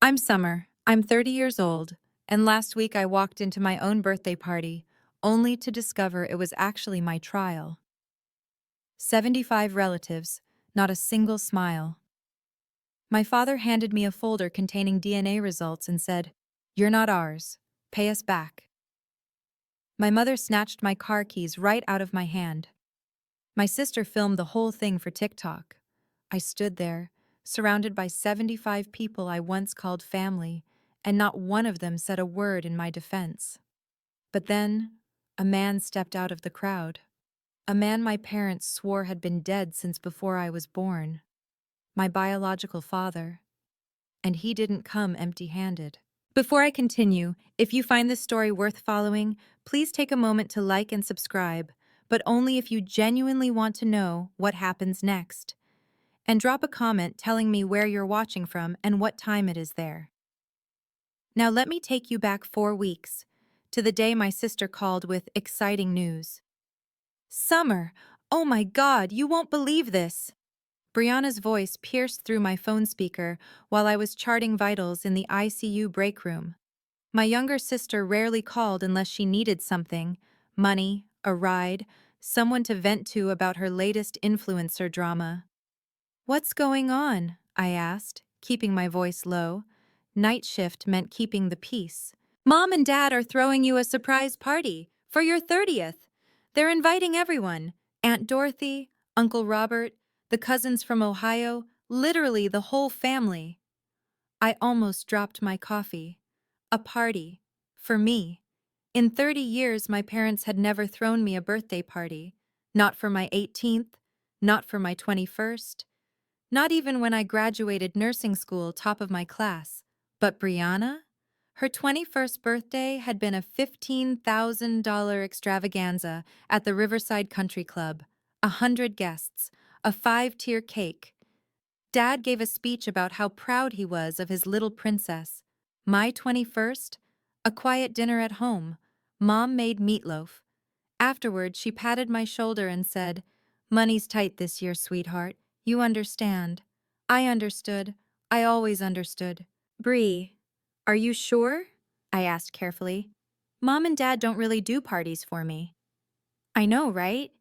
I'm Summer. I'm 30 years old, and last week I walked into my own birthday party, only to discover it was actually my trial. 75 relatives, not a single smile. My father handed me a folder containing DNA results and said, "You're not ours. Pay us back." My mother snatched my car keys right out of my hand. My sister filmed the whole thing for TikTok. I stood there, surrounded by 75 people I once called family, and not one of them said a word in my defense. But then, a man stepped out of the crowd. A man my parents swore had been dead since before I was born. My biological father. And he didn't come empty-handed. Before I continue, if you find this story worth following, please take a moment to like and subscribe, but only if you genuinely want to know what happens next. And drop a comment telling me where you're watching from and what time it is there. Now let me take you back 4 weeks, to the day my sister called with exciting news. "Summer, oh my God, you won't believe this!" Brianna's voice pierced through my phone speaker while I was charting vitals in the ICU break room. My younger sister rarely called unless she needed something: money, a ride, someone to vent to about her latest influencer drama. "What's going on?" I asked, keeping my voice low. Night shift meant keeping the peace. "Mom and Dad are throwing you a surprise party for your 30th. They're inviting everyone: Aunt Dorothy, Uncle Robert, the cousins from Ohio, literally the whole family." I almost dropped my coffee. A party. For me. In 30 years, my parents had never thrown me a birthday party. Not for my 18th, not for my 21st, not even when I graduated nursing school top of my class. But Brianna? Her 21st birthday had been a $15,000 extravaganza at the Riverside Country Club, 100 guests, a 5-tier cake. Dad gave a speech about how proud he was of his little princess. My 21st? A quiet dinner at home. Mom made meatloaf. Afterward, she patted my shoulder and said, "Money's tight this year, sweetheart. You understand." I understood. I always understood. "Bree, are you sure?" I asked carefully. "Mom and Dad don't really do parties for me." "I know, right?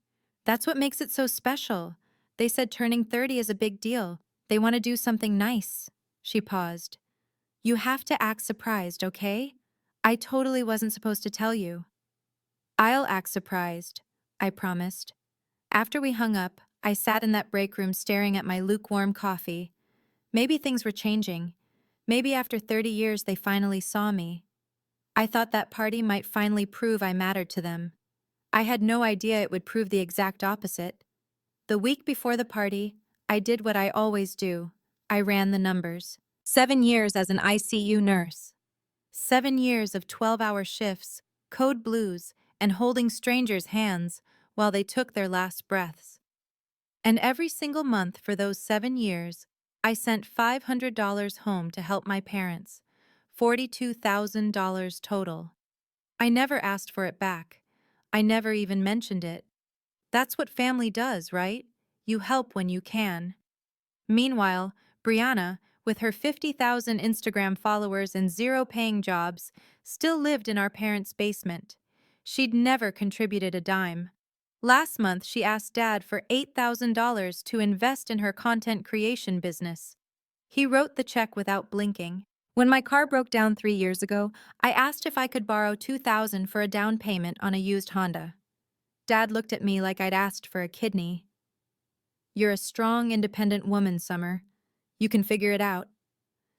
That's what makes it so special. They said turning 30 is a big deal. They want to do something nice." She paused. "You have to act surprised, okay? I totally wasn't supposed to tell you." "I'll act surprised," I promised. After we hung up, I sat in that break room staring at my lukewarm coffee. Maybe things were changing. Maybe after 30 years they finally saw me. I thought that party might finally prove I mattered to them. I had no idea it would prove the exact opposite. The week before the party, I did what I always do. I ran the numbers. 7 years as an ICU nurse. 7 years of 12-hour shifts, code blues, and holding strangers' hands while they took their last breaths. And every single month for those 7 years, I sent $500 home to help my parents. $42,000 total. I never asked for it back. I never even mentioned it. That's what family does, right? You help when you can. Meanwhile, Brianna, with her 50,000 Instagram followers and 0 paying jobs, still lived in our parents' basement. She'd never contributed a dime. Last month, she asked Dad for $8,000 to invest in her content creation business. He wrote the check without blinking. When my car broke down 3 years ago, I asked if I could borrow $2,000 for a down payment on a used Honda. Dad looked at me like I'd asked for a kidney. "You're a strong, independent woman, Summer. You can figure it out."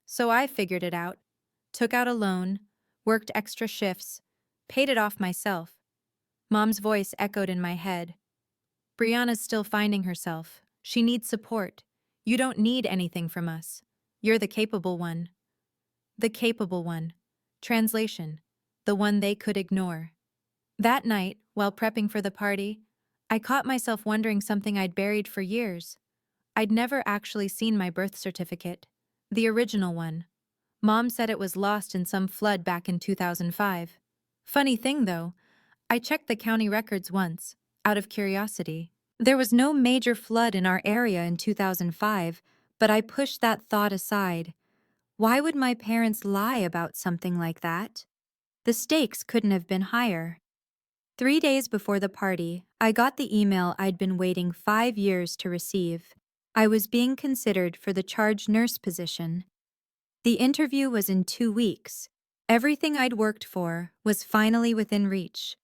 So I figured it out. Took out a loan, worked extra shifts, paid it off myself. Mom's voice echoed in my head. "Brianna's still finding herself. She needs support. You don't need anything from us. You're the capable one." The capable one. Translation: the one they could ignore. That night, while prepping for the party, I caught myself wondering something I'd buried for years. I'd never actually seen my birth certificate. The original one. Mom said it was lost in some flood back in 2005. Funny thing though, I checked the county records once, out of curiosity. There was no major flood in our area in 2005, but I pushed that thought aside. Why would my parents lie about something like that? The stakes couldn't have been higher. 3 days before the party, I got the email I'd been waiting 5 years to receive. I was being considered for the charge nurse position. The interview was in 2 weeks. Everything I'd worked for was finally within reach.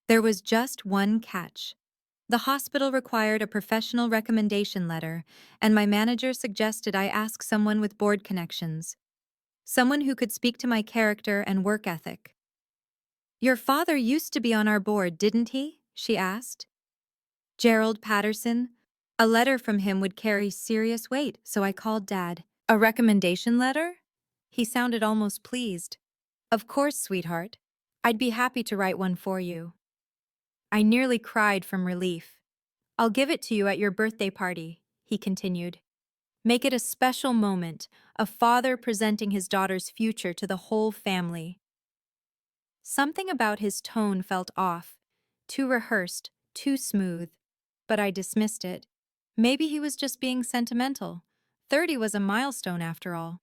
There was just one catch. The hospital required a professional recommendation letter, and my manager suggested I ask someone with board connections, someone who could speak to my character and work ethic. "Your father used to be on our board, didn't he?" she asked. "Gerald Patterson." A letter from him would carry serious weight, so I called Dad. "A recommendation letter?" He sounded almost pleased. "Of course, sweetheart. I'd be happy to write one for you." I nearly cried from relief. "I'll give it to you at your birthday party," he continued. "Make it a special moment, a father presenting his daughter's future to the whole family." Something about his tone felt off, too rehearsed, too smooth, but I dismissed it. Maybe he was just being sentimental. 30 was a milestone after all.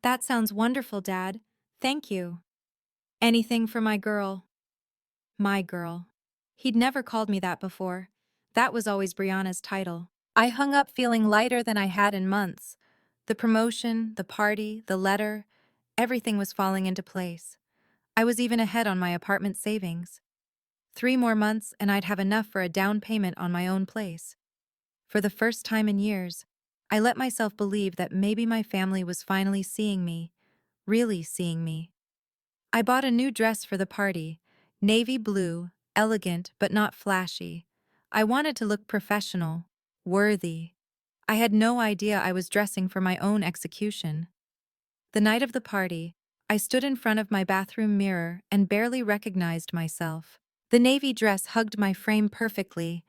"That sounds wonderful, Dad. Thank you." "Anything for my girl." My girl. He'd never called me that before. That was always Brianna's title. I hung up feeling lighter than I had in months. The promotion, the party, the letter, everything was falling into place. I was even ahead on my apartment savings. 3 more months and I'd have enough for a down payment on my own place. For the first time in years, I let myself believe that maybe my family was finally seeing me, really seeing me. I bought a new dress for the party, navy blue, elegant but not flashy. I wanted to look professional, worthy. I had no idea I was dressing for my own execution. The night of the party, I stood in front of my bathroom mirror and barely recognized myself. The navy dress hugged my frame perfectly.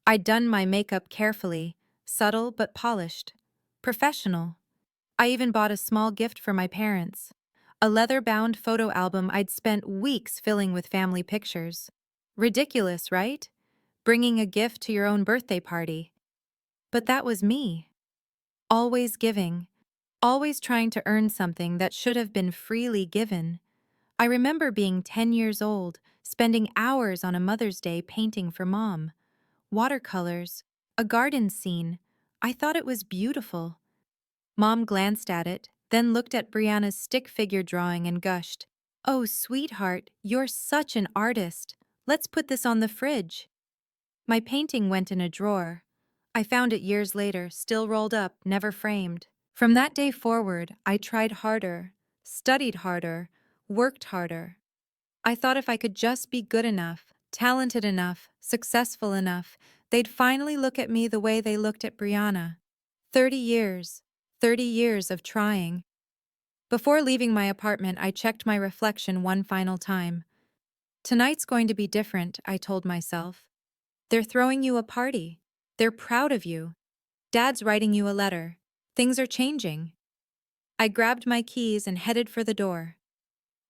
I'd done my makeup carefully, subtle but polished. Professional. I even bought a small gift for my parents. A leather-bound photo album I'd spent weeks filling with family pictures. Ridiculous, right? Bringing a gift to your own birthday party. But that was me. Always giving. Always trying to earn something that should have been freely given. I remember being 10 years old, spending hours on a Mother's Day painting for Mom. Watercolors. A garden scene. I thought it was beautiful. Mom glanced at it, then looked at Brianna's stick figure drawing and gushed, "Oh, sweetheart, you're such an artist. Let's put this on the fridge." My painting went in a drawer. I found it years later, still rolled up, never framed. From that day forward, I tried harder, studied harder, worked harder. I thought if I could just be good enough, talented enough, successful enough, they'd finally look at me the way they looked at Brianna. 30 years. 30 years of trying. Before leaving my apartment, I checked my reflection one final time. "Tonight's going to be different," I told myself. "They're throwing you a party. They're proud of you. Dad's writing you a letter. Things are changing." I grabbed my keys and headed for the door.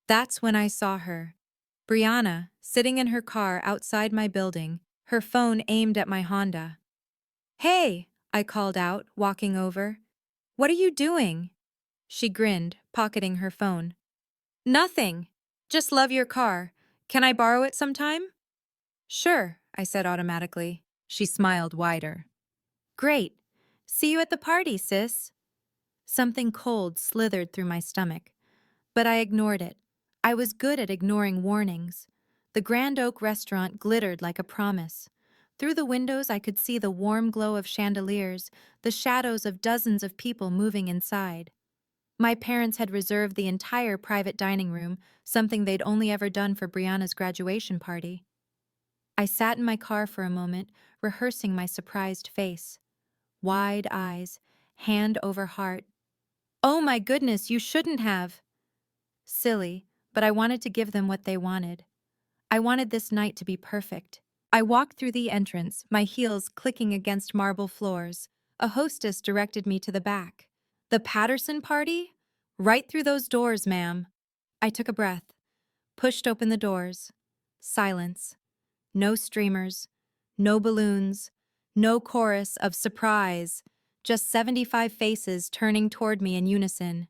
That's when I saw her. Brianna, sitting in her car outside my building, her phone aimed at my Honda. "Hey," I called out, walking over. "What are you doing?" She grinned, pocketing her phone. "Nothing. Just love your car. Can I borrow it sometime?" "Sure," I said automatically. She smiled wider. "Great. See you at the party, sis." Something cold slithered through my stomach, but I ignored it. I was good at ignoring warnings. The Grand Oak restaurant glittered like a promise. Through the windows I could see the warm glow of chandeliers, the shadows of dozens of people moving inside. My parents had reserved the entire private dining room, something they'd only ever done for Brianna's graduation party. I sat in my car for a moment, rehearsing my surprised face. Wide eyes, hand over heart. "Oh my goodness, you shouldn't have." Silly, but I wanted to give them what they wanted. I wanted this night to be perfect. I walked through the entrance, my heels clicking against marble floors. A hostess directed me to the back. "The Patterson party? Right through those doors, ma'am." I took a breath, pushed open the doors. Silence. No streamers, no balloons, no chorus of surprise, just 75 faces turning toward me in unison.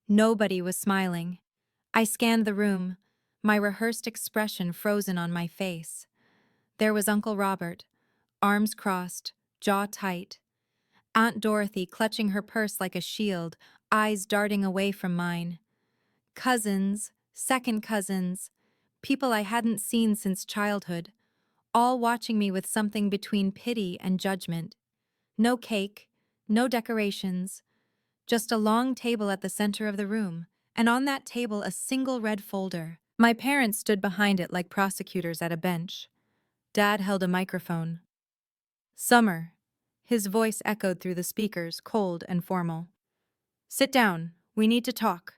Nobody was smiling. I scanned the room, my rehearsed expression frozen on my face. There was Uncle Robert, arms crossed, jaw tight. Aunt Dorothy clutching her purse like a shield, eyes darting away from mine. Cousins, second cousins, people I hadn't seen since childhood, all watching me with something between pity and judgment. No cake, no decorations, just a long table at the center of the room, and on that table a single red folder. My parents stood behind it like prosecutors at a bench. Dad held a microphone. Summer. His voice echoed through the speakers, cold and formal. Sit down. We need to talk.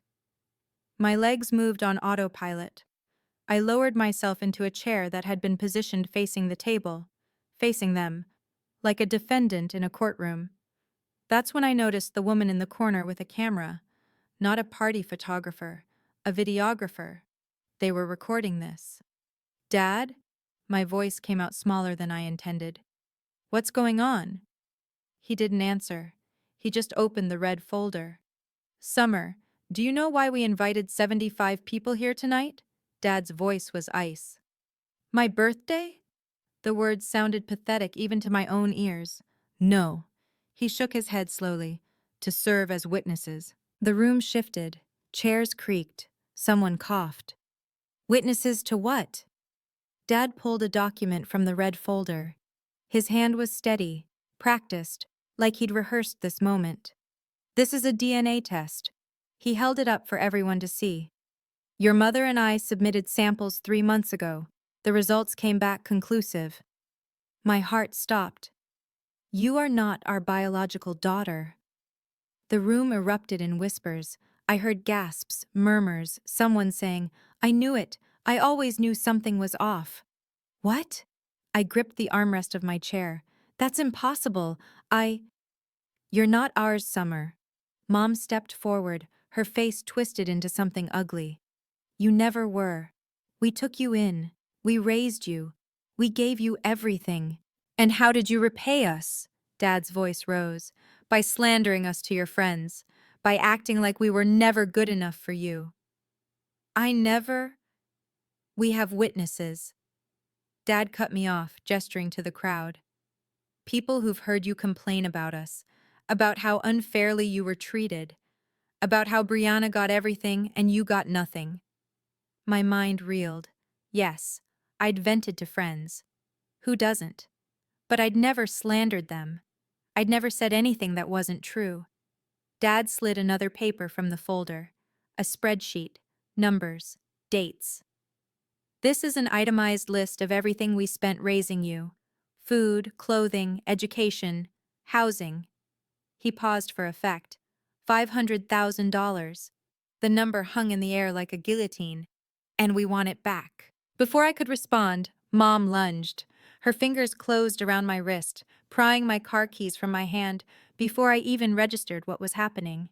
My legs moved on autopilot. I lowered myself into a chair that had been positioned facing the table, facing them, like a defendant in a courtroom. That's when I noticed the woman in the corner with a camera, not a party photographer, a videographer. They were recording this. Dad? My voice came out smaller than I intended. What's going on? He didn't answer. He just opened the red folder. Summer, do you know why we invited 75 people here tonight? Dad's voice was ice. My birthday? The words sounded pathetic even to my own ears. No. He shook his head slowly. To serve as witnesses. The room shifted. Chairs creaked. Someone coughed. Witnesses to what? Dad pulled a document from the red folder. His hand was steady, practiced, like he'd rehearsed this moment. This is a DNA test. He held it up for everyone to see. Your mother and I submitted samples 3 months ago. The results came back conclusive. My heart stopped. You are not our biological daughter. The room erupted in whispers. I heard gasps, murmurs, someone saying, I knew it. I always knew something was off. What? I gripped the armrest of my chair. That's impossible. You're not ours, Summer. Mom stepped forward, her face twisted into something ugly. You never were. We took you in. We raised you. We gave you everything. And how did you repay us? Dad's voice rose. By slandering us to your friends. By acting like we were never good enough for you. I never. We have witnesses. Dad cut me off, gesturing to the crowd. People who've heard you complain about us, about how unfairly you were treated, about how Brianna got everything and you got nothing. My mind reeled. Yes, I'd vented to friends. Who doesn't? But I'd never slandered them. I'd never said anything that wasn't true. Dad slid another paper from the folder. A spreadsheet, numbers, dates. This is an itemized list of everything we spent raising you. Food, clothing, education, housing. He paused for effect. $500,000. The number hung in the air like a guillotine. And we want it back. Before I could respond, Mom lunged. Her fingers closed around my wrist, prying my car keys from my hand before I even registered what was happening.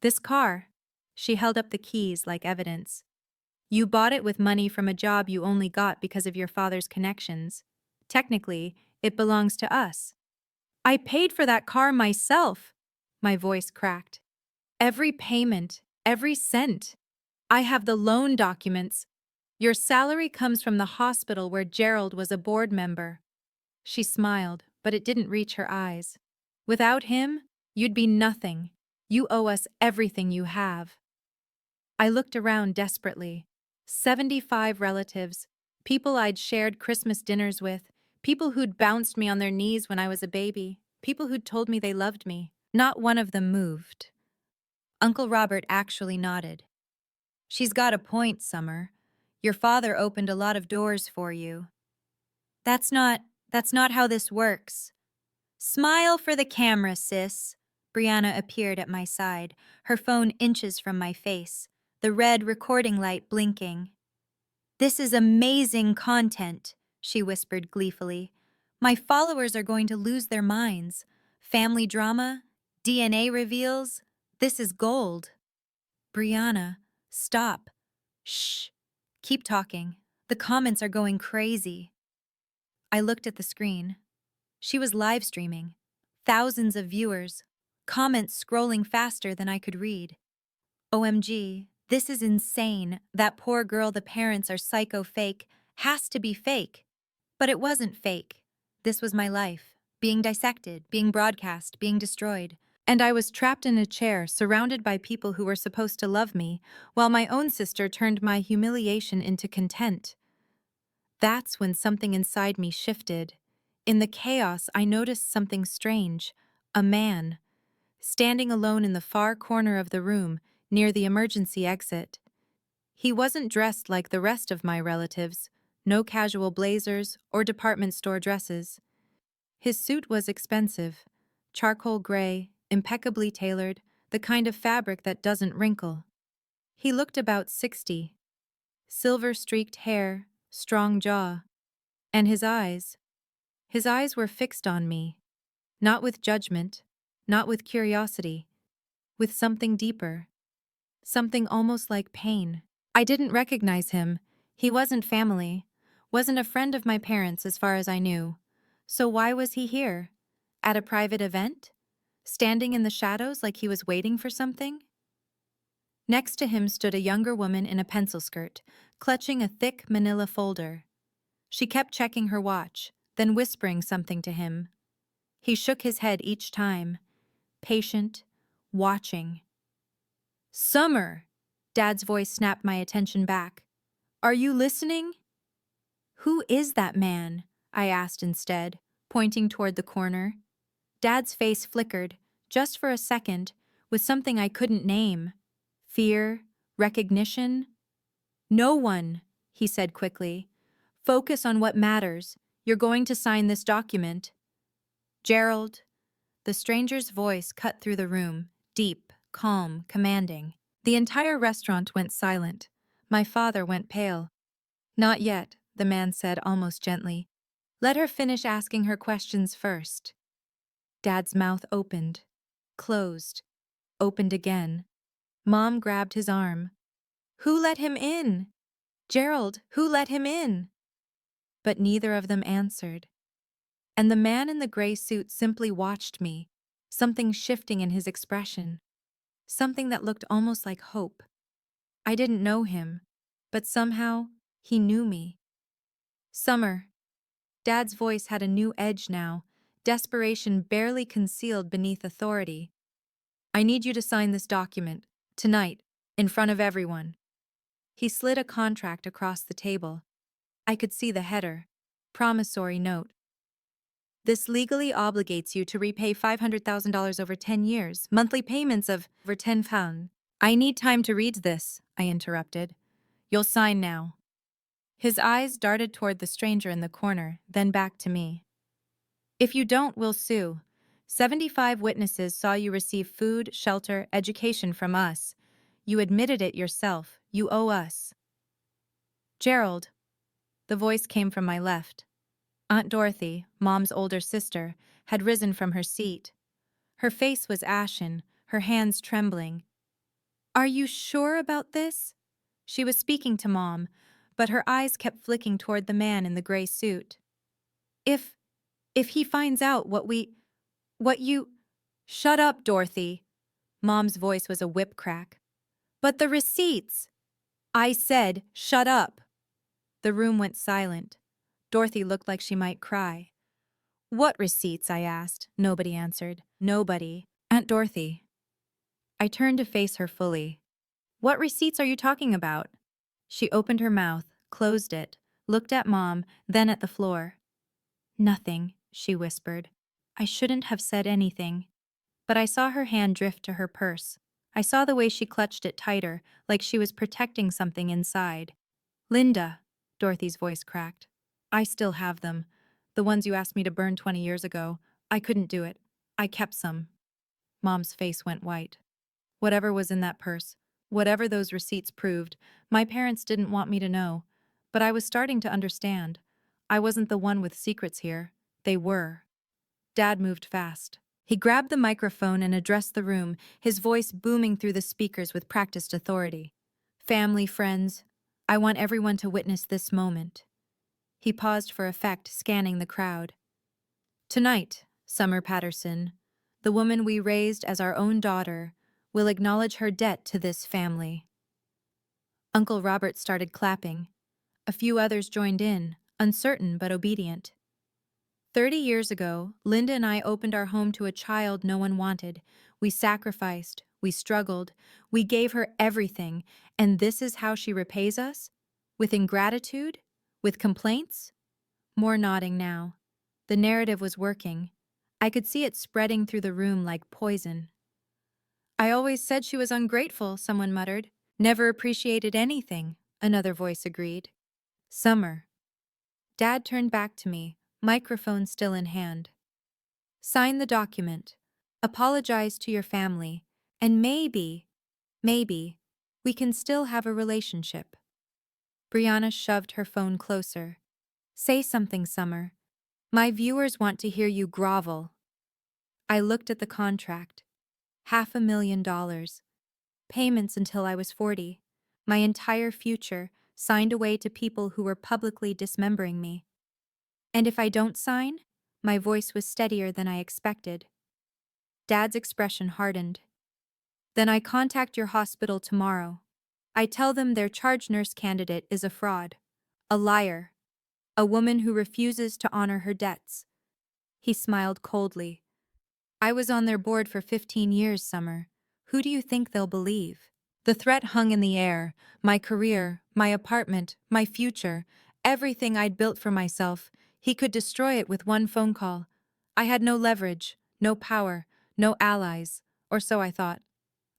This car. She held up the keys like evidence. You bought it with money from a job you only got because of your father's connections. Technically, it belongs to us. I paid for that car myself. My voice cracked. Every payment, every cent. I have the loan documents. Your salary comes from the hospital where Gerald was a board member. She smiled, but it didn't reach her eyes. Without him, you'd be nothing. You owe us everything you have. I looked around desperately. 75 relatives, people I'd shared Christmas dinners with, people who'd bounced me on their knees when I was a baby, people who'd told me they loved me. Not one of them moved. Uncle Robert actually nodded. She's got a point, Summer. Your father opened a lot of doors for you. That's not how this works. Smile for the camera, sis. Brianna appeared at my side, her phone inches from my face, the red recording light blinking. This is amazing content, she whispered gleefully. My followers are going to lose their minds. Family drama, DNA reveals. This is gold. Brianna, stop. Shh. Keep talking. The comments are going crazy. I looked at the screen. She was live streaming. Thousands of viewers. Comments scrolling faster than I could read. OMG, this is insane. That poor girl, the parents are psycho fake. Has to be fake. But it wasn't fake. This was my life. Being dissected, being broadcast, being destroyed. And I was trapped in a chair, surrounded by people who were supposed to love me, while my own sister turned my humiliation into content. That's when something inside me shifted. In the chaos, I noticed something strange. A man, standing alone in the far corner of the room, near the emergency exit. He wasn't dressed like the rest of my relatives, no casual blazers or department store dresses. His suit was expensive, charcoal gray, impeccably tailored, the kind of fabric that doesn't wrinkle. He looked about 60, silver-streaked hair, strong jaw, and his eyes were fixed on me, not with judgment, not with curiosity, with something deeper, something almost like pain. I didn't recognize him. He wasn't family, wasn't a friend of my parents as far as I knew. So why was he here? At a private event? Standing in the shadows like he was waiting for something? Next to him stood a younger woman in a pencil skirt, clutching a thick manila folder. She kept checking her watch, then whispering something to him. He shook his head each time, patient, watching. "Summer!" Dad's voice snapped my attention back. "Are you listening?" "Who is that man?" I asked instead, pointing toward the corner. Dad's face flickered, just for a second, with something I couldn't name. Fear? Recognition? "No one," he said quickly. "Focus on what matters. You're going to sign this document." "Gerald." The stranger's voice cut through the room, deep, calm, commanding. The entire restaurant went silent. My father went pale. "Not yet," the man said almost gently. "Let her finish asking her questions first." Dad's mouth opened, closed, opened again. Mom grabbed his arm. "Who let him in? Gerald, who let him in?" But neither of them answered. And the man in the gray suit simply watched me, something shifting in his expression, something that looked almost like hope. I didn't know him, but somehow he knew me. "Summer." Dad's voice had a new edge now, desperation barely concealed beneath authority. "I need you to sign this document, tonight, in front of everyone." He slid a contract across the table. I could see the header. Promissory note. "This legally obligates you to repay $500,000 over 10 years, monthly payments of over £10. "I need time to read this," I interrupted. "You'll sign now." His eyes darted toward the stranger in the corner, then back to me. "If you don't, we'll sue. 75 witnesses saw you receive food, shelter, education from us. You admitted it yourself. You owe us." "Gerald." The voice came from my left. Aunt Dorothy, Mom's older sister, had risen from her seat. Her face was ashen, her hands trembling. "Are you sure about this?" She was speaking to Mom, but her eyes kept flicking toward the man in the gray suit. If he finds out what you—" "Shut up, Dorothy." Mom's voice was a whip crack. "But the receipts." "I said, shut up." The room went silent. Dorothy looked like she might cry. "What receipts?" I asked. Nobody answered. Nobody. Aunt Dorothy. I turned to face her fully. "What receipts are you talking about?" She opened her mouth, closed it, looked at Mom, then at the floor. "Nothing," she whispered. I shouldn't have said anything. But I saw her hand drift to her purse. I saw the way she clutched it tighter, like she was protecting something inside. "Linda," Dorothy's voice cracked. "I still have them. The ones you asked me to burn 20 years ago. I couldn't do it. I kept some." Mom's face went white. Whatever was in that purse, whatever those receipts proved, my parents didn't want me to know. But I was starting to understand. I wasn't the one with secrets here. They were. Dad moved fast. He grabbed the microphone and addressed the room, his voice booming through the speakers with practiced authority. "Family, friends, I want everyone to witness this moment." He paused for effect, scanning the crowd. "Tonight, Summer Patterson, the woman we raised as our own daughter, will acknowledge her debt to this family." Uncle Robert started clapping. A few others joined in, uncertain but obedient. 30 years ago, Linda and I opened our home to a child no one wanted. We sacrificed, we struggled, we gave her everything, and this is how she repays us? With ingratitude? With complaints? More nodding now. The narrative was working. I could see it spreading through the room like poison. "I always said she was ungrateful," someone muttered. "Never appreciated anything," another voice agreed. "Summer." Dad turned back to me, microphone still in hand. "Sign the document. Apologize to your family. And maybe, we can still have a relationship." Brianna shoved her phone closer. "Say something, Summer. My viewers want to hear you grovel." I looked at the contract. $500,000. Payments until I was 40. My entire future signed away to people who were publicly dismembering me. "And if I don't sign?" My voice was steadier than I expected. Dad's expression hardened. "Then I contact your hospital tomorrow. I tell them their charge nurse candidate is a fraud, a liar, a woman who refuses to honor her debts." He smiled coldly. "I was on their board for 15 years, Summer. Who do you think they'll believe?" The threat hung in the air. My career, my apartment, my future, everything I'd built for myself. He could destroy it with one phone call. I had no leverage, no power, no allies, or so I thought.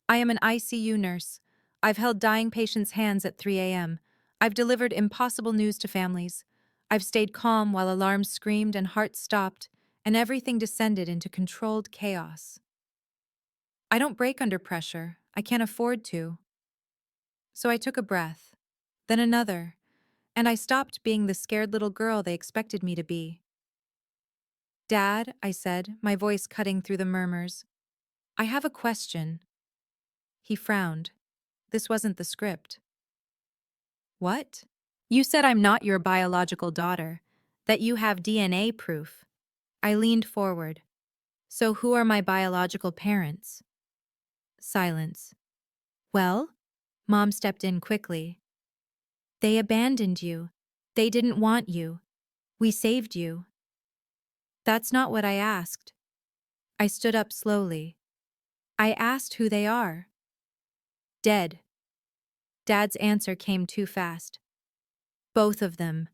I am an ICU nurse. I've held dying patients' hands at 3 a.m. I've delivered impossible news to families. I've stayed calm while alarms screamed and hearts stopped, and everything descended into controlled chaos. I don't break under pressure. I can't afford to. So I took a breath, then another, and I stopped being the scared little girl they expected me to be. "Dad," I said, my voice cutting through the murmurs, "I have a question." He frowned. This wasn't the script. "What?" "You said I'm not your biological daughter, that you have DNA proof." I leaned forward. "So who are my biological parents?" Silence. "Well?" Mom stepped in quickly. "They abandoned you. They didn't want you. We saved you." "That's not what I asked." I stood up slowly. "I asked who they are." "Dead." Dad's answer came too fast. "Both of them.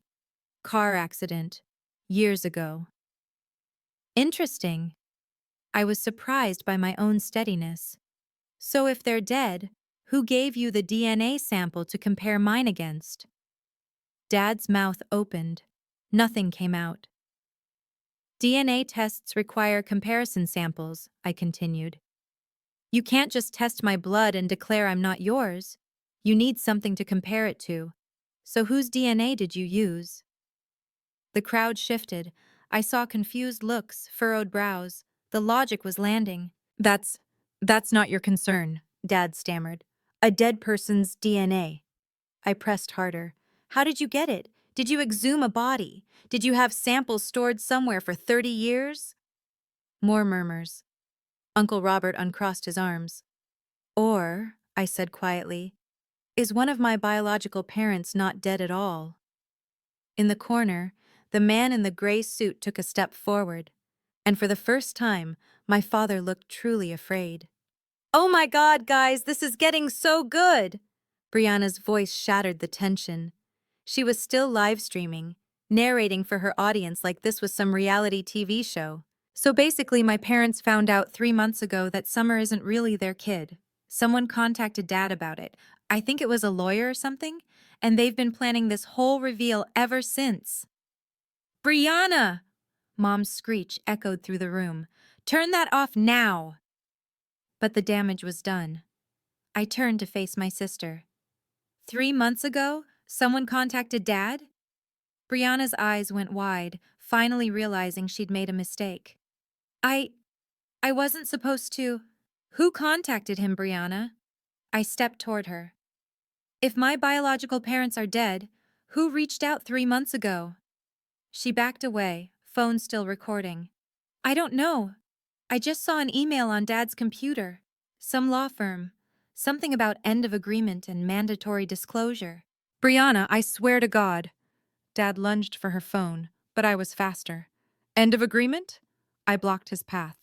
Car accident. Years ago." "Interesting." I was surprised by my own steadiness. "So if they're dead, who gave you the DNA sample to compare mine against?" Dad's mouth opened. Nothing came out. "DNA tests require comparison samples," I continued. "You can't just test my blood and declare I'm not yours. You need something to compare it to. So whose DNA did you use?" The crowd shifted. I saw confused looks, furrowed brows. The logic was landing. That's not your concern," Dad stammered. "A dead person's DNA." I pressed harder. "How did you get it? Did you exhume a body? Did you have samples stored somewhere for 30 years? More murmurs. Uncle Robert uncrossed his arms. "Or," I said quietly, "is one of my biological parents not dead at all?" In the corner, the man in the gray suit took a step forward, and for the first time, my father looked truly afraid. "Oh my God, guys, this is getting so good!" Brianna's voice shattered the tension. She was still live streaming, narrating for her audience like this was some reality TV show. "So basically, my parents found out 3 months ago that Summer isn't really their kid. Someone contacted Dad about it. I think it was a lawyer or something, and they've been planning this whole reveal ever since." "Brianna!" Mom's screech echoed through the room. "Turn that off now!" But the damage was done. I turned to face my sister. 3 months ago, someone contacted Dad? Brianna's eyes went wide, finally realizing she'd made a mistake. I wasn't supposed to. Who contacted him, Brianna?" I stepped toward her. "If my biological parents are dead, who reached out 3 months ago?" She backed away, phone still recording. "I don't know. I just saw an email on Dad's computer." Some law firm. Something about end of agreement and mandatory disclosure. Brianna, I swear to God. Dad lunged for her phone, but I was faster. End of agreement? I blocked his path.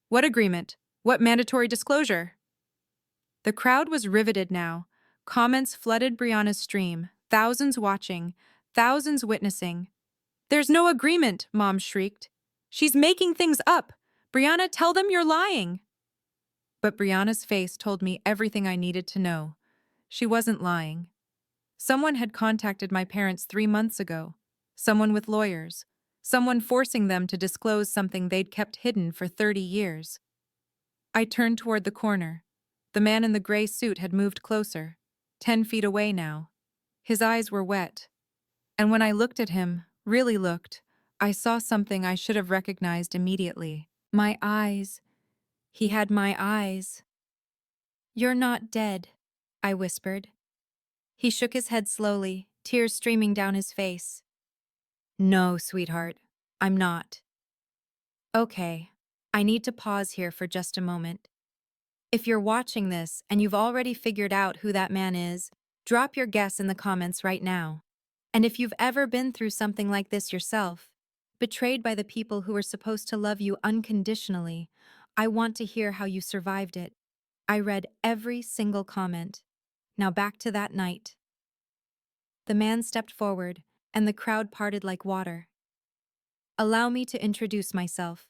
What agreement? What mandatory disclosure? The crowd was riveted now. Comments flooded Brianna's stream, thousands watching, thousands witnessing. There's no agreement, Mom shrieked. She's making things up. Brianna, tell them you're lying. But Brianna's face told me everything I needed to know. She wasn't lying. Someone had contacted my parents 3 months ago. Someone with lawyers. Someone forcing them to disclose something they'd kept hidden for 30 years. I turned toward the corner. The man in the gray suit had moved closer, 10 feet away now. His eyes were wet. And when I looked at him, really looked, I saw something I should have recognized immediately. My eyes. He had my eyes. You're not dead, I whispered. He shook his head slowly, tears streaming down his face. No, sweetheart, I'm not. Okay, I need to pause here for just a moment. If you're watching this and you've already figured out who that man is, drop your guess in the comments right now. And if you've ever been through something like this yourself, betrayed by the people who were supposed to love you unconditionally, I want to hear how you survived it. I read every single comment. Now back to that night. The man stepped forward, and the crowd parted like water. Allow me to introduce myself.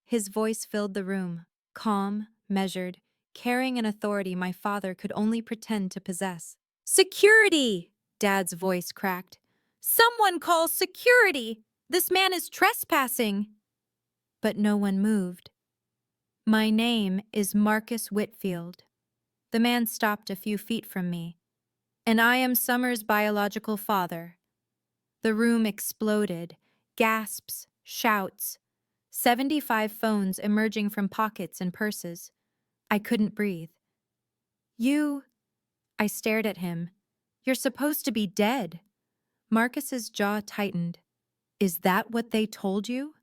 His voice filled the room, calm, measured, carrying an authority my father could only pretend to possess. Security! Dad's voice cracked. Someone call security! This man is trespassing! But no one moved. My name is Marcus Whitfield. The man stopped a few feet from me. And I am Summer's biological father. The room exploded. Gasps, shouts. 75 phones emerging from pockets and purses. I couldn't breathe. I stared at him. You're supposed to be dead. Marcus's jaw tightened. Is that what they told you?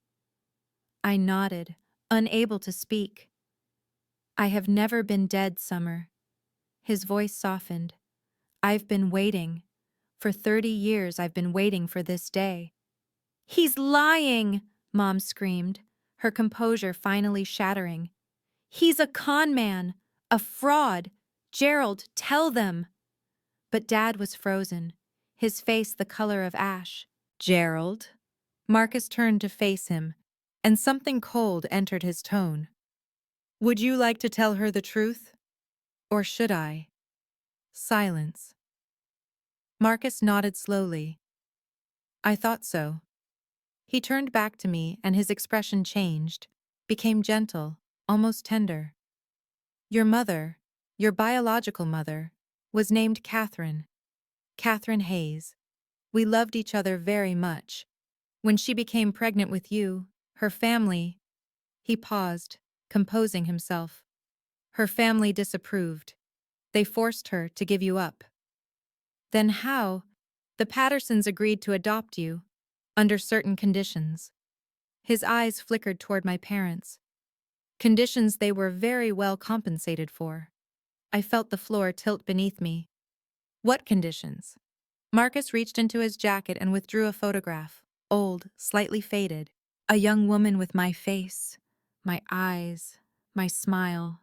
I nodded, unable to speak. I have never been dead, Summer. His voice softened. I've been waiting. For 30 years I've been waiting for this day. He's lying, Mom screamed, her composure finally shattering. He's a con man, a fraud. Gerald, tell them. But Dad was frozen, his face the color of ash. Gerald? Marcus turned to face him, and something cold entered his tone. Would you like to tell her the truth? Or should I? Silence. Marcus nodded slowly. I thought so. He turned back to me, and his expression changed, became gentle, almost tender. Your mother, your biological mother, was named Catherine. Catherine Hayes. We loved each other very much. When she became pregnant with you, her family... He paused, composing himself. Her family disapproved. They forced her to give you up. Then how? The Pattersons agreed to adopt you, under certain conditions. His eyes flickered toward my parents. Conditions they were very well compensated for. I felt the floor tilt beneath me. What conditions? Marcus reached into his jacket and withdrew a photograph, old, slightly faded. A young woman with my face, my eyes, my smile.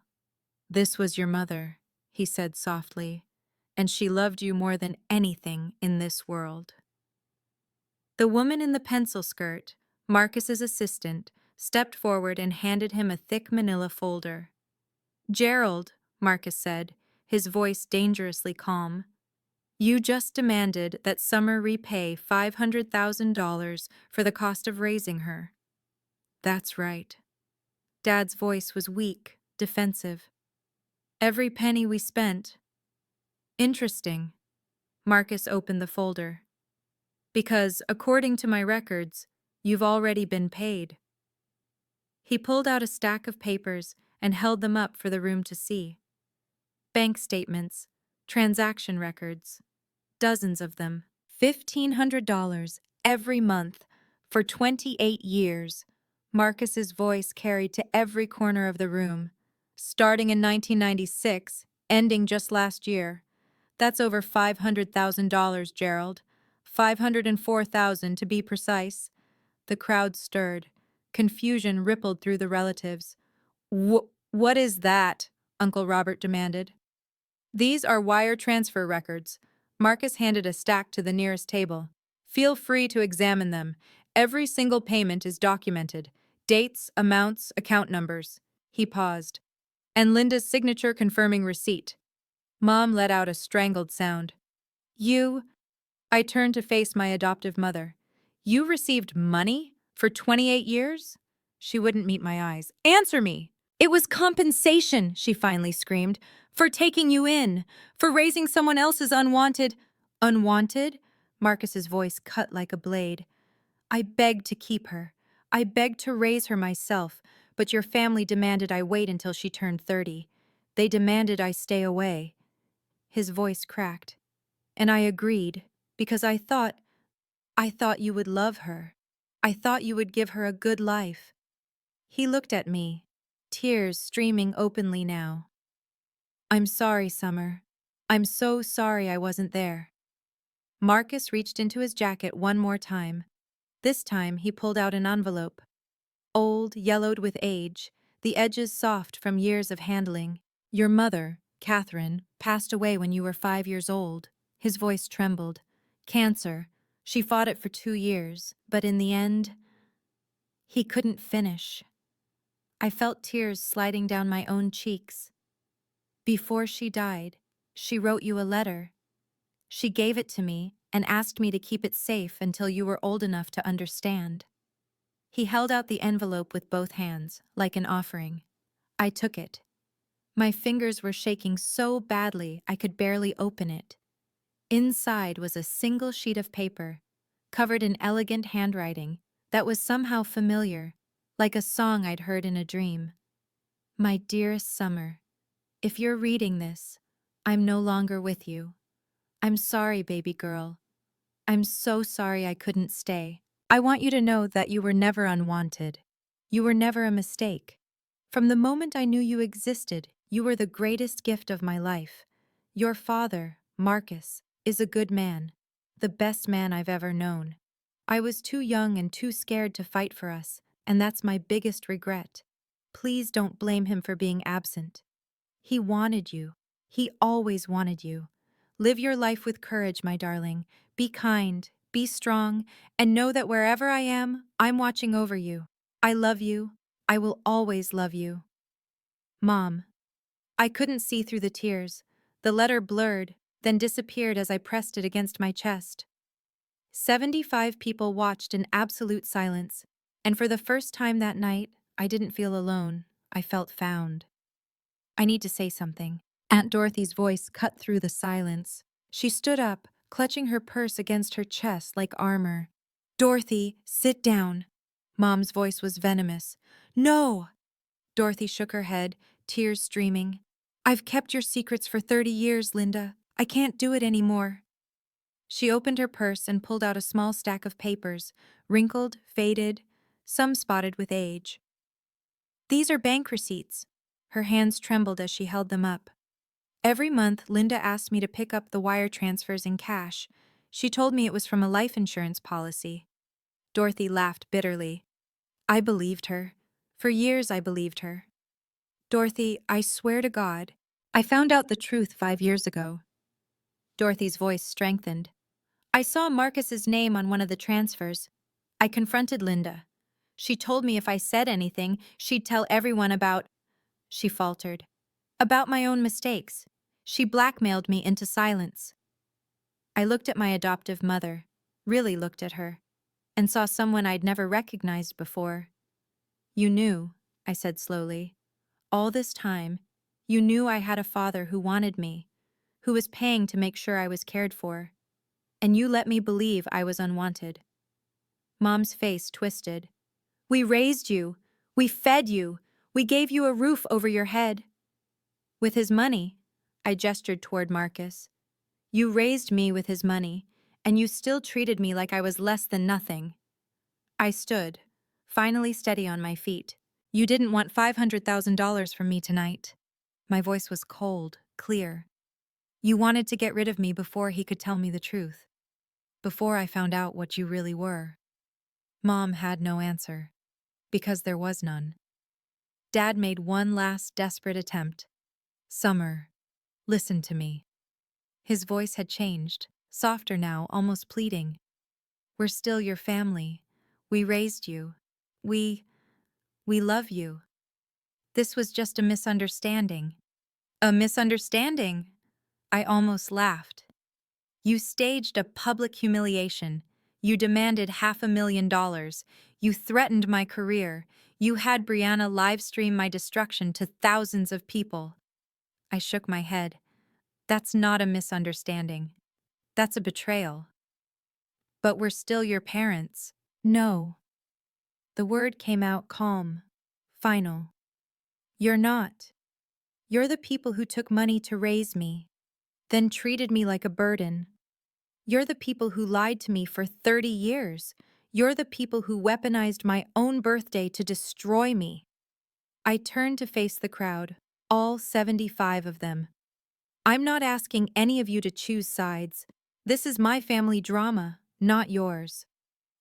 This was your mother, he said softly, and she loved you more than anything in this world. The woman in the pencil skirt, Marcus's assistant, stepped forward and handed him a thick manila folder. Gerald, Marcus said, his voice dangerously calm. You just demanded that Summer repay $500,000 for the cost of raising her. That's right. Dad's voice was weak, defensive. Every penny we spent. Interesting. Marcus opened the folder. Because, according to my records, you've already been paid. He pulled out a stack of papers and held them up for the room to see. Bank statements, transaction records, dozens of them. $1,500 every month for 28 years. Marcus's voice carried to every corner of the room. starting in 1996, ending just last year. That's over $500,000, Gerald. 504,000 to be precise. The crowd stirred. Confusion rippled through the relatives. What is that? Uncle Robert demanded. These are wire transfer records. Marcus handed a stack to the nearest table. Feel free to examine them. Every single payment is documented. Dates, amounts, account numbers. He paused. And Linda's signature confirming receipt. Mom let out a strangled sound. You? I turned to face my adoptive mother. You received money for 28 years? She wouldn't meet my eyes. Answer me! It was compensation, she finally screamed, for taking you in, for raising someone else's unwanted. Unwanted? Marcus's voice cut like a blade. I begged to keep her. I begged to raise her myself, but your family demanded I wait until she turned 30. They demanded I stay away. His voice cracked. And I agreed, because I thought you would love her. I thought you would give her a good life. He looked at me, tears streaming openly now. I'm sorry, Summer. I'm so sorry I wasn't there. Marcus reached into his jacket one more time. This time he pulled out an envelope. Old, yellowed with age, the edges soft from years of handling. Your mother, Catherine, passed away when you were 5 years old. His voice trembled. Cancer. She fought it for 2 years, but in the end, he couldn't finish. I felt tears sliding down my own cheeks. Before she died, she wrote you a letter. She gave it to me and asked me to keep it safe until you were old enough to understand. He held out the envelope with both hands, like an offering. I took it. My fingers were shaking so badly I could barely open it. Inside was a single sheet of paper, covered in elegant handwriting that was somehow familiar, like a song I'd heard in a dream. My dearest Summer, if you're reading this, I'm no longer with you. I'm sorry, baby girl. I'm so sorry I couldn't stay. I want you to know that you were never unwanted. You were never a mistake. From the moment I knew you existed, you were the greatest gift of my life. Your father, Marcus, is a good man, the best man I've ever known. I was too young and too scared to fight for us, and that's my biggest regret. Please don't blame him for being absent. He wanted you. He always wanted you. Live your life with courage, my darling. Be kind, be strong, and know that wherever I am, I'm watching over you. I love you. I will always love you. Mom. I couldn't see through the tears. The letter blurred, then disappeared as I pressed it against my chest. 75 people watched in absolute silence, and for the first time that night, I didn't feel alone. I felt found. I need to say something. Aunt Dorothy's voice cut through the silence. She stood up, clutching her purse against her chest like armor. Dorothy, sit down. Mom's voice was venomous. No! Dorothy shook her head, tears streaming. I've kept your secrets for 30 years, Linda. I can't do it anymore. She opened her purse and pulled out a small stack of papers, wrinkled, faded, some spotted with age. These are bank receipts. Her hands trembled as she held them up. Every month, Linda asked me to pick up the wire transfers in cash. She told me it was from a life insurance policy. Dorothy laughed bitterly. I believed her. For years I believed her. Dorothy, I swear to God, I found out the truth 5 years ago. Dorothy's voice strengthened. I saw Marcus's name on one of the transfers. I confronted Linda. She told me if I said anything, she'd tell everyone about, she faltered, about my own mistakes. She blackmailed me into silence. I looked at my adoptive mother, really looked at her, and saw someone I'd never recognized before. You knew, I said slowly. All this time, you knew I had a father who wanted me, who was paying to make sure I was cared for, and you let me believe I was unwanted. Mom's face twisted. We raised you. We fed you. We gave you a roof over your head. With his money, I gestured toward Marcus. You raised me with his money, and you still treated me like I was less than nothing. I stood, finally steady on my feet. You didn't want $500,000 from me tonight. My voice was cold, clear. You wanted to get rid of me before he could tell me the truth. Before I found out what you really were. Mom had no answer. Because there was none. Dad made one last desperate attempt. Summer, listen to me. His voice had changed, softer now, almost pleading. We're still your family. We raised you. We love you. This was just a misunderstanding. A misunderstanding? I almost laughed. You staged a public humiliation. You demanded $500,000. You threatened my career. You had Brianna livestream my destruction to thousands of people. I shook my head. That's not a misunderstanding. That's a betrayal. But we're still your parents. No. The word came out calm, final. You're not. You're the people who took money to raise me, then treated me like a burden. You're the people who lied to me for 30 years. You're the people who weaponized my own birthday to destroy me. I turned to face the crowd, all 75 of them. I'm not asking any of you to choose sides. This is my family drama, not yours.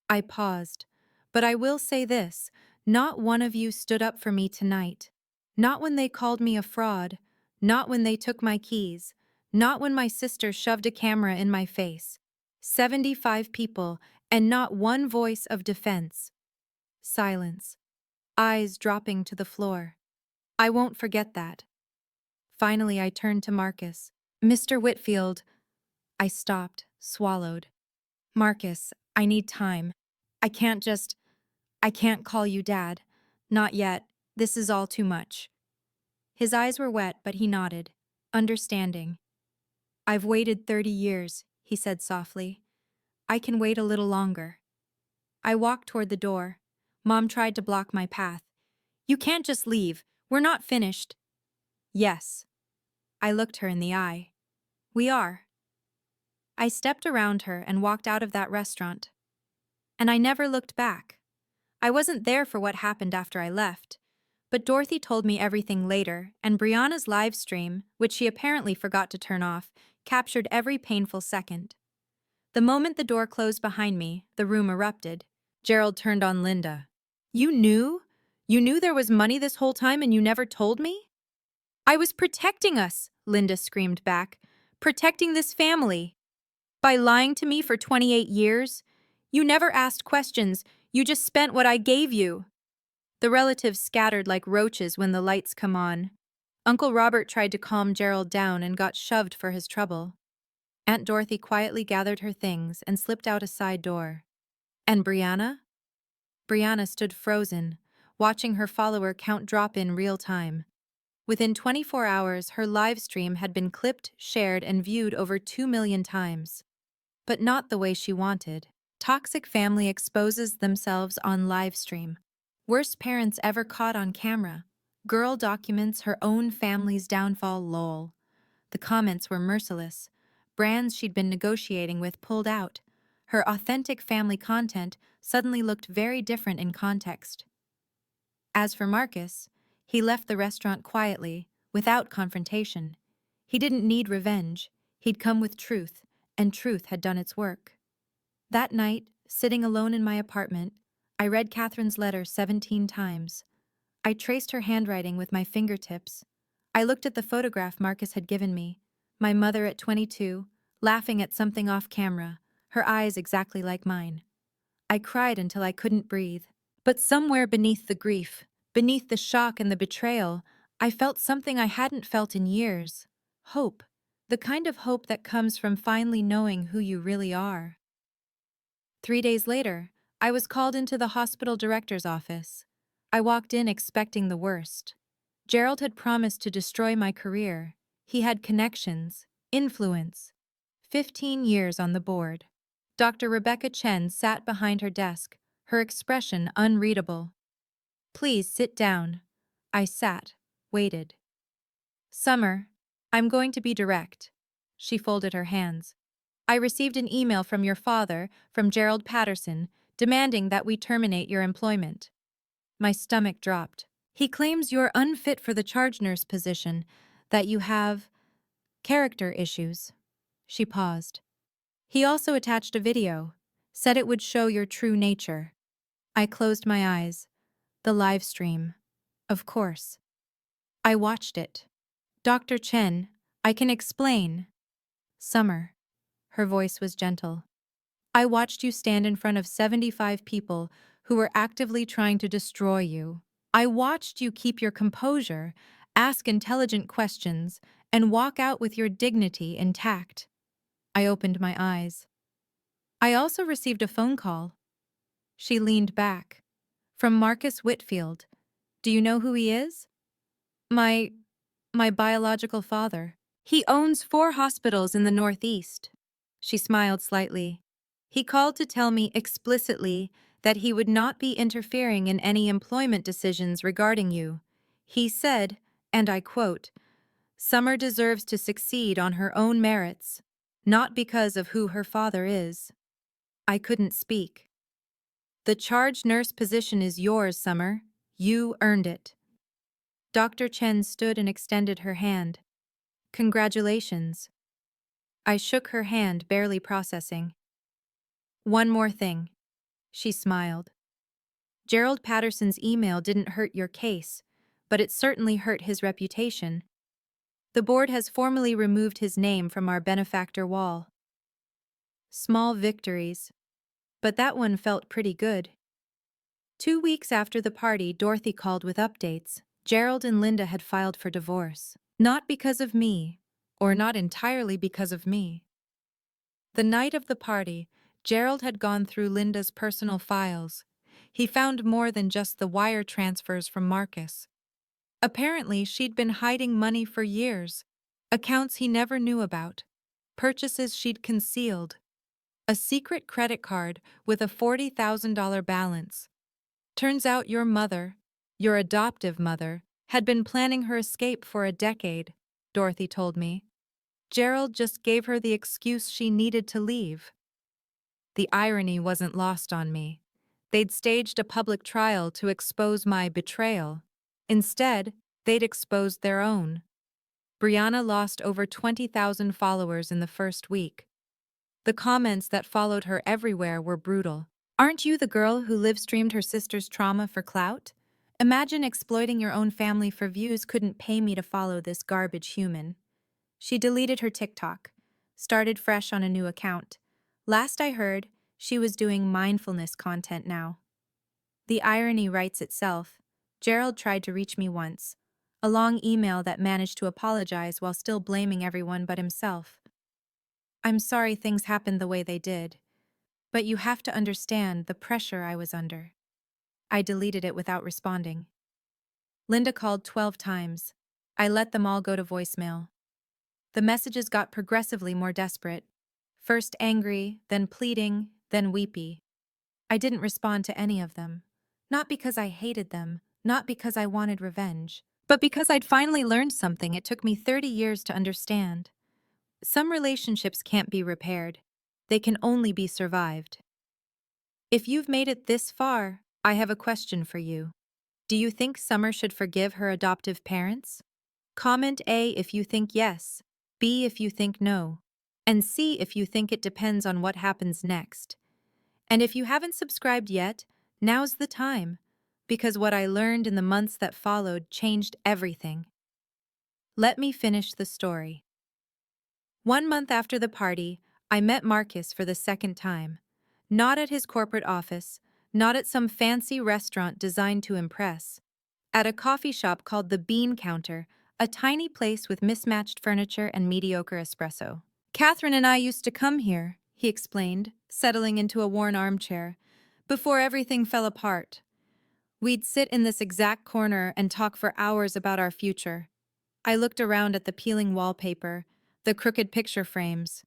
I paused. But I will say this, not one of you stood up for me tonight. Not when they called me a fraud. Not when they took my keys. Not when my sister shoved a camera in my face. 75 people, and not one voice of defense. Silence. Eyes dropping to the floor. I won't forget that. Finally, I turned to Marcus. Mr. Whitfield. I stopped, swallowed. Marcus, I need time. I can't call you Dad. Not yet. This is all too much. His eyes were wet, but he nodded, understanding. I've waited 30 years, he said softly. I can wait a little longer. I walked toward the door. Mom tried to block my path. You can't just leave. We're not finished. Yes. I looked her in the eye. We are. I stepped around her and walked out of that restaurant. And I never looked back. I wasn't there for what happened after I left. But Dorothy told me everything later, and Brianna's live stream, which she apparently forgot to turn off, captured every painful second. The moment the door closed behind me, the room erupted. Gerald turned on Linda. You knew? You knew there was money this whole time and you never told me? I was protecting us, Linda screamed back. Protecting this family. By lying to me for 28 years? You never asked questions, you just spent what I gave you. The relatives scattered like roaches when the lights come on. Uncle Robert tried to calm Gerald down and got shoved for his trouble. Aunt Dorothy quietly gathered her things and slipped out a side door. And Brianna? Brianna stood frozen, watching her follower count drop in real time. Within 24 hours, her live stream had been clipped, shared, and viewed over 2 million times. But not the way she wanted. Toxic family exposes themselves on live stream. Worst parents ever caught on camera. Girl documents her own family's downfall, lol. The comments were merciless. Brands she'd been negotiating with pulled out. Her authentic family content suddenly looked very different in context. As for Marcus, he left the restaurant quietly, without confrontation. He didn't need revenge. He'd come with truth, and truth had done its work. That night, sitting alone in my apartment, I read Catherine's letter 17 times. I traced her handwriting with my fingertips. I looked at the photograph Marcus had given me. My mother at 22, laughing at something off camera, her eyes exactly like mine. I cried until I couldn't breathe. But somewhere beneath the grief, beneath the shock and the betrayal, I felt something I hadn't felt in years. Hope. The kind of hope that comes from finally knowing who you really are. 3 days later, I was called into the hospital director's office. I walked in expecting the worst. Gerald had promised to destroy my career. He had connections, influence. 15 years on the board. Dr. Rebecca Chen sat behind her desk, her expression unreadable. Please sit down. I sat, waited. Summer, I'm going to be direct. She folded her hands. I received an email from your father, from Gerald Patterson, demanding that we terminate your employment. My stomach dropped. He claims you're unfit for the charge nurse position, that you have character issues. She paused. He also attached a video, said it would show your true nature. I closed my eyes. The live stream. Of course. I watched it. Dr. Chen, I can explain. Summer. Her voice was gentle. I watched you stand in front of 75 people who were actively trying to destroy you. I watched you keep your composure, ask intelligent questions, and walk out with your dignity intact. I opened my eyes. I also received a phone call. She leaned back. From Marcus Whitfield. Do you know who he is? My biological father. He owns 4 hospitals in the Northeast. She smiled slightly. He called to tell me explicitly that he would not be interfering in any employment decisions regarding you. He said, and I quote, "Summer deserves to succeed on her own merits, not because of who her father is." I couldn't speak. The charge nurse position is yours, Summer. You earned it. Dr. Chen stood and extended her hand. Congratulations. I shook her hand, barely processing. One more thing. She smiled. Gerald Patterson's email didn't hurt your case, but it certainly hurt his reputation. The board has formally removed his name from our benefactor wall. Small victories. But that one felt pretty good. 2 weeks after the party, Dorothy called with updates. Gerald and Linda had filed for divorce. Not because of me, or not entirely because of me. The night of the party, Gerald had gone through Linda's personal files. He found more than just the wire transfers from Marcus. Apparently, she'd been hiding money for years, accounts he never knew about, purchases she'd concealed, a secret credit card with a $40,000 balance. Turns out your adoptive mother, had been planning her escape for a decade, Dorothy told me. Gerald just gave her the excuse she needed to leave. The irony wasn't lost on me. They'd staged a public trial to expose my betrayal. Instead, they'd exposed their own. Brianna lost over 20,000 followers in the first week. The comments that followed her everywhere were brutal. Aren't you the girl who live-streamed her sister's trauma for clout? Imagine exploiting your own family for views. Couldn't pay me to follow this garbage human. She deleted her TikTok, started fresh on a new account. Last I heard, she was doing mindfulness content now. The irony writes itself. Gerald tried to reach me once, a long email that managed to apologize while still blaming everyone but himself. I'm sorry things happened the way they did, but you have to understand the pressure I was under. I deleted it without responding. Linda called 12 times. I let them all go to voicemail. The messages got progressively more desperate. First angry, then pleading, then weepy. I didn't respond to any of them. Not because I hated them, not because I wanted revenge, but because I'd finally learned something it took me 30 years to understand. Some relationships can't be repaired. They can only be survived. If you've made it this far, I have a question for you. Do you think Summer should forgive her adoptive parents? Comment A if you think yes, B if you think no, and C if you think it depends on what happens next. And if you haven't subscribed yet, now's the time, because what I learned in the months that followed changed everything. Let me finish the story. 1 month after the party, I met Marcus for the second time. Not at his corporate office, not at some fancy restaurant designed to impress. At a coffee shop called the Bean Counter, a tiny place with mismatched furniture and mediocre espresso. Catherine and I used to come here, he explained, settling into a worn armchair, before everything fell apart. We'd sit in this exact corner and talk for hours about our future. I looked around at the peeling wallpaper, the crooked picture frames.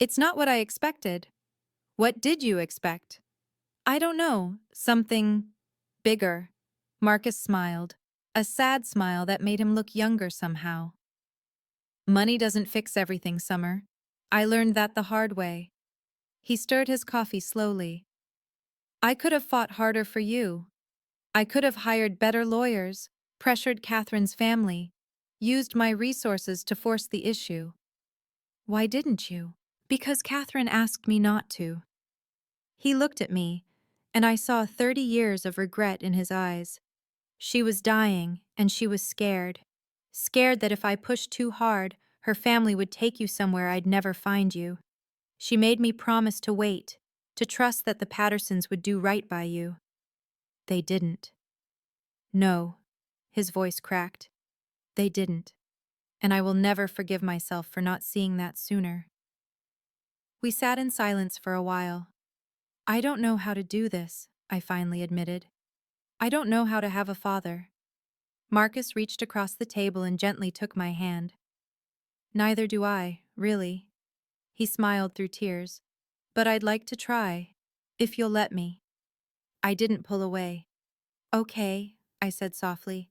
It's not what I expected. What did you expect? I don't know, something bigger. Marcus smiled, a sad smile that made him look younger somehow. Money doesn't fix everything, Summer. I learned that the hard way. He stirred his coffee slowly. I could have fought harder for you. I could have hired better lawyers, pressured Catherine's family, used my resources to force the issue. Why didn't you? Because Catherine asked me not to. He looked at me, and I saw 30 years of regret in his eyes. She was dying, and she was scared. Scared that if I pushed too hard, her family would take you somewhere I'd never find you. She made me promise to wait, to trust that the Pattersons would do right by you. They didn't. No, his voice cracked. They didn't. And I will never forgive myself for not seeing that sooner. We sat in silence for a while. I don't know how to do this, I finally admitted. I don't know how to have a father. Marcus reached across the table and gently took my hand. Neither do I, really. He smiled through tears. But I'd like to try, if you'll let me. I didn't pull away. Okay, I said softly.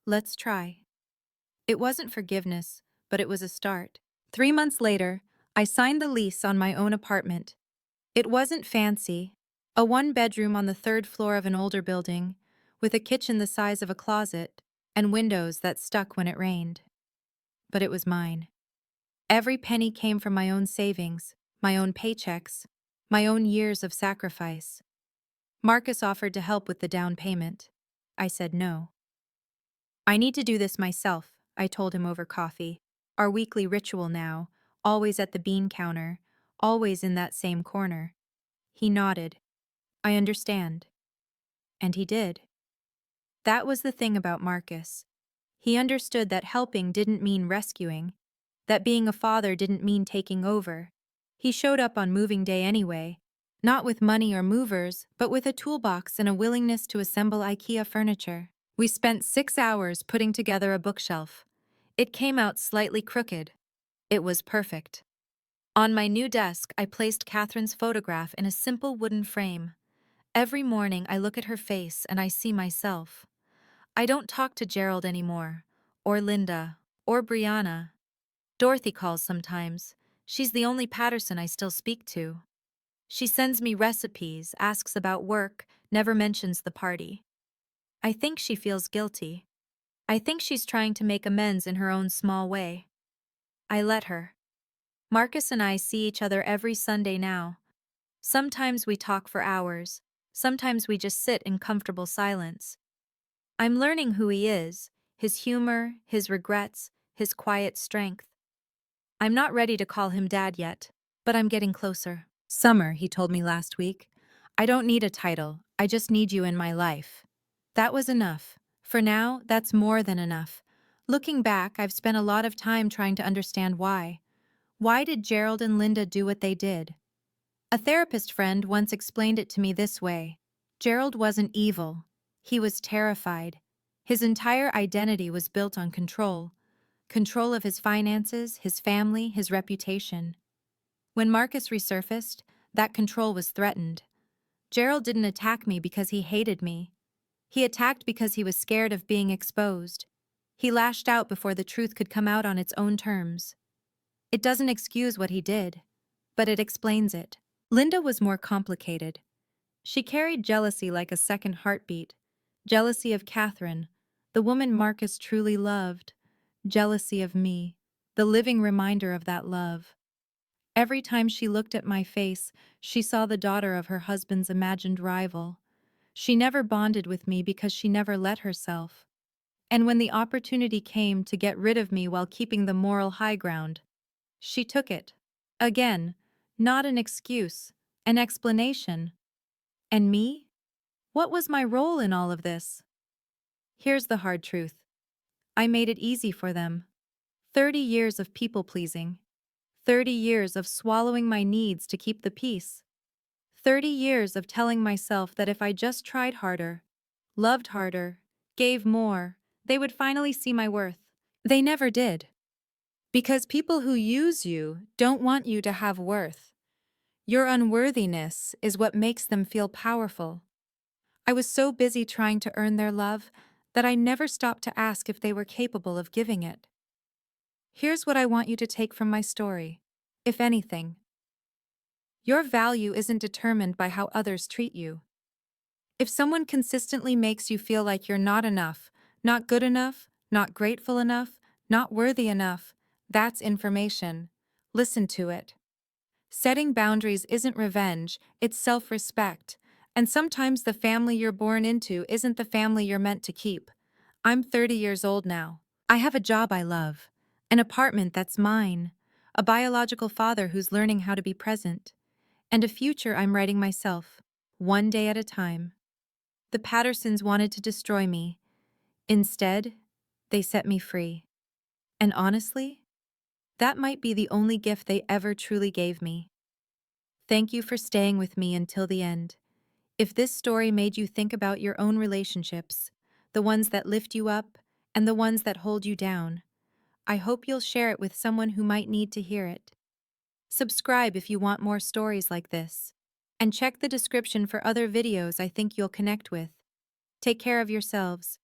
Let's try. It wasn't forgiveness, but it was a start. 3 months later, I signed the lease on my own apartment. It wasn't fancy. A one-bedroom on the third floor of an older building, with a kitchen the size of a closet, and windows that stuck when it rained. But it was mine. Every penny came from my own savings, my own paychecks, my own years of sacrifice. Marcus offered to help with the down payment. I said no. I need to do this myself, I told him over coffee. Our weekly ritual now, always at the bean counter, always in that same corner. He nodded. I understand. And he did. That was the thing about Marcus. He understood that helping didn't mean rescuing, that being a father didn't mean taking over. He showed up on moving day anyway, not with money or movers, but with a toolbox and a willingness to assemble IKEA furniture. We spent 6 hours putting together a bookshelf. It came out slightly crooked. It was perfect. On my new desk, I placed Catherine's photograph in a simple wooden frame. Every morning, I look at her face and I see myself. I don't talk to Gerald anymore, or Linda, or Brianna. Dorothy calls sometimes. She's the only Patterson I still speak to. She sends me recipes, asks about work, never mentions the party. I think she feels guilty. I think she's trying to make amends in her own small way. I let her. Marcus and I see each other every Sunday now. Sometimes we talk for hours. Sometimes we just sit in comfortable silence. I'm learning who he is, his humor, his regrets, his quiet strength. I'm not ready to call him Dad yet, but I'm getting closer. Summer, he told me last week. I don't need a title, I just need you in my life. That was enough. For now, that's more than enough. Looking back, I've spent a lot of time trying to understand why. Why did Gerald and Linda do what they did? A therapist friend once explained it to me this way. Gerald wasn't evil. He was terrified. His entire identity was built on control. Control of his finances, his family, his reputation. When Marcus resurfaced, that control was threatened. Gerald didn't attack me because he hated me. He attacked because he was scared of being exposed. He lashed out before the truth could come out on its own terms. It doesn't excuse what he did, but it explains it. Linda was more complicated. She carried jealousy like a second heartbeat. Jealousy of Catherine, the woman Marcus truly loved. Jealousy of me, the living reminder of that love. Every time she looked at my face, she saw the daughter of her husband's imagined rival. She never bonded with me because she never let herself. And when the opportunity came to get rid of me while keeping the moral high ground, she took it. Again, not an excuse, an explanation. And me? What was my role in all of this? Here's the hard truth. I made it easy for them. 30 years of people-pleasing. 30 years of swallowing my needs to keep the peace. 30 years of telling myself that if I just tried harder, loved harder, gave more, they would finally see my worth. They never did. Because people who use you don't want you to have worth. Your unworthiness is what makes them feel powerful. I was so busy trying to earn their love that I never stopped to ask if they were capable of giving it. Here's what I want you to take from my story, if anything. Your value isn't determined by how others treat you. If someone consistently makes you feel like you're not enough, not good enough, not grateful enough, not worthy enough, that's information. Listen to it. Setting boundaries isn't revenge, it's self respect. And sometimes the family you're born into isn't the family you're meant to keep. I'm 30 years old now. I have a job I love, an apartment that's mine, a biological father who's learning how to be present, and a future I'm writing myself, one day at a time. The Pattersons wanted to destroy me. Instead, they set me free. And honestly, that might be the only gift they ever truly gave me. Thank you for staying with me until the end. If this story made you think about your own relationships, the ones that lift you up and the ones that hold you down, I hope you'll share it with someone who might need to hear it. Subscribe if you want more stories like this. And check the description for other videos I think you'll connect with. Take care of yourselves.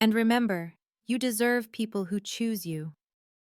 And remember, you deserve people who choose you.